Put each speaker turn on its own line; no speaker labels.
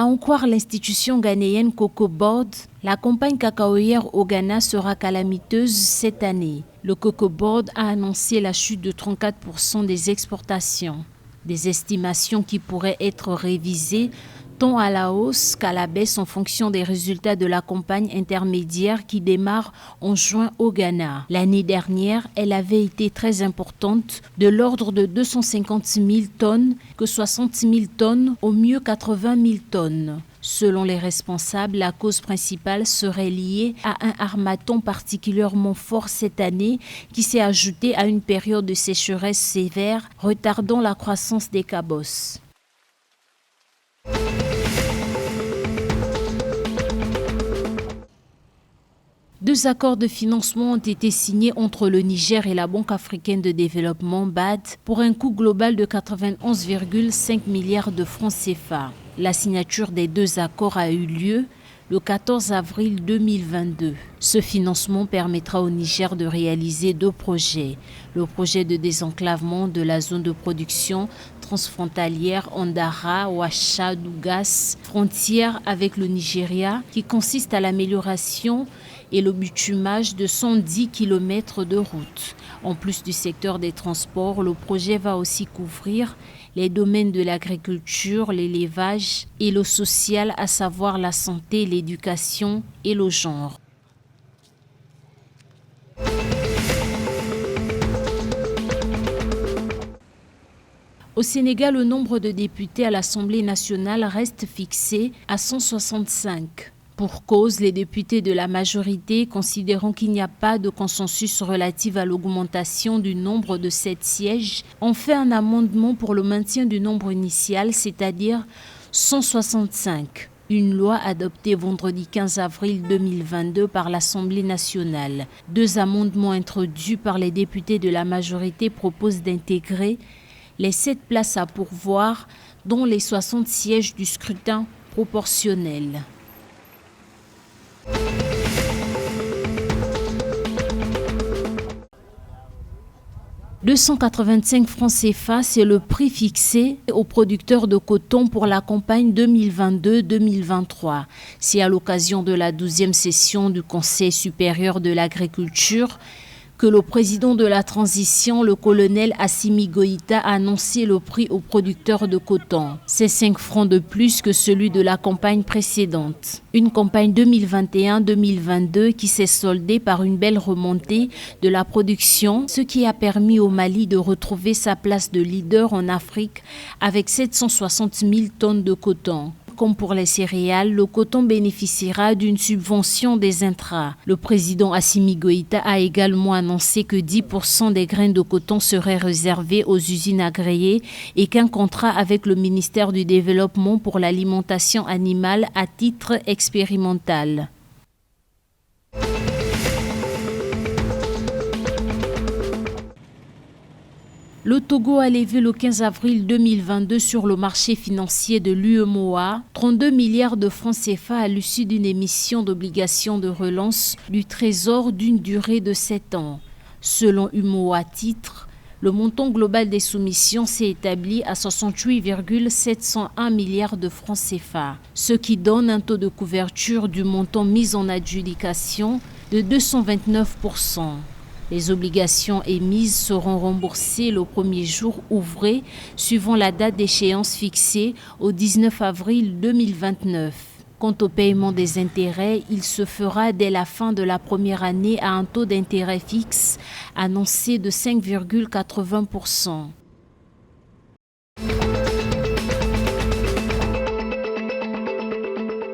en croire l'institution ghanéenne Cocoa Board, la campagne cacaoyère au Ghana sera calamiteuse cette année. Le Cocoa Board a annoncé la chute de 34% des exportations. Des estimations qui pourraient être révisées tant à la hausse qu'à la baisse en fonction des résultats de la campagne intermédiaire qui démarre en juin au Ghana. L'année dernière, elle avait été très importante, de l'ordre de 250 000 tonnes, que 60 000 tonnes, au mieux 80 000 tonnes. Selon les responsables, la cause principale serait liée à un harmattan particulièrement fort cette année qui s'est ajouté à une période de sécheresse sévère, retardant la croissance des cabosses. Deux accords de financement ont été signés entre le Niger et la Banque africaine de développement BAD pour un coût global de 91,5 milliards de francs CFA. La signature des deux accords a eu lieu le 14 avril 2022. Ce financement permettra au Niger de réaliser deux projets. Le projet de désenclavement de la zone de production transfrontalière Ondara-Ouacha-Dougas, frontière avec le Nigeria, qui consiste à l'amélioration et le bitumage de 110 km de route. En plus du secteur des transports, le projet va aussi couvrir les domaines de l'agriculture, l'élevage et le social, à savoir la santé, l'éducation et le genre. Au Sénégal, le nombre de députés à l'Assemblée nationale reste fixé à 165. Pour cause, les députés de la majorité, considérant qu'il n'y a pas de consensus relatif à l'augmentation du nombre de 7 sièges, ont fait un amendement pour le maintien du nombre initial, c'est-à-dire 165. Une loi adoptée vendredi 15 avril 2022 par l'Assemblée nationale. Deux amendements introduits par les députés de la majorité proposent d'intégrer les 7 places à pourvoir, dont les 60 sièges du scrutin proportionnel. 285 francs CFA, c'est le prix fixé aux producteurs de coton pour la campagne 2022-2023. C'est à l'occasion de la 12e session du Conseil supérieur de l'agriculture que le président de la transition, le colonel Assimi Goïta, a annoncé le prix aux producteurs de coton. C'est 5 francs de plus que celui de la campagne précédente. Une campagne 2021-2022 qui s'est soldée par une belle remontée de la production, ce qui a permis au Mali de retrouver sa place de leader en Afrique avec 760 000 tonnes de coton. Comme pour les céréales, le coton bénéficiera d'une subvention des intrants. Le président Assimi Goïta a également annoncé que 10% des grains de coton seraient réservés aux usines agréées et qu'un contrat avec le ministère du Développement pour l'alimentation animale à titre expérimental. Le Togo a levé le 15 avril 2022 sur le marché financier de l'UEMOA 32 milliards de francs CFA à l'issue d'une émission d'obligations de relance du Trésor d'une durée de 7 ans. Selon UEMOA Titres, le montant global des soumissions s'est établi à 68,701 milliards de francs CFA, ce qui donne un taux de couverture du montant mis en adjudication de 229%. Les obligations émises seront remboursées le premier jour ouvré, suivant la date d'échéance fixée au 19 avril 2029. Quant au paiement des intérêts, il se fera dès la fin de la première année à un taux d'intérêt fixe annoncé de 5,80%.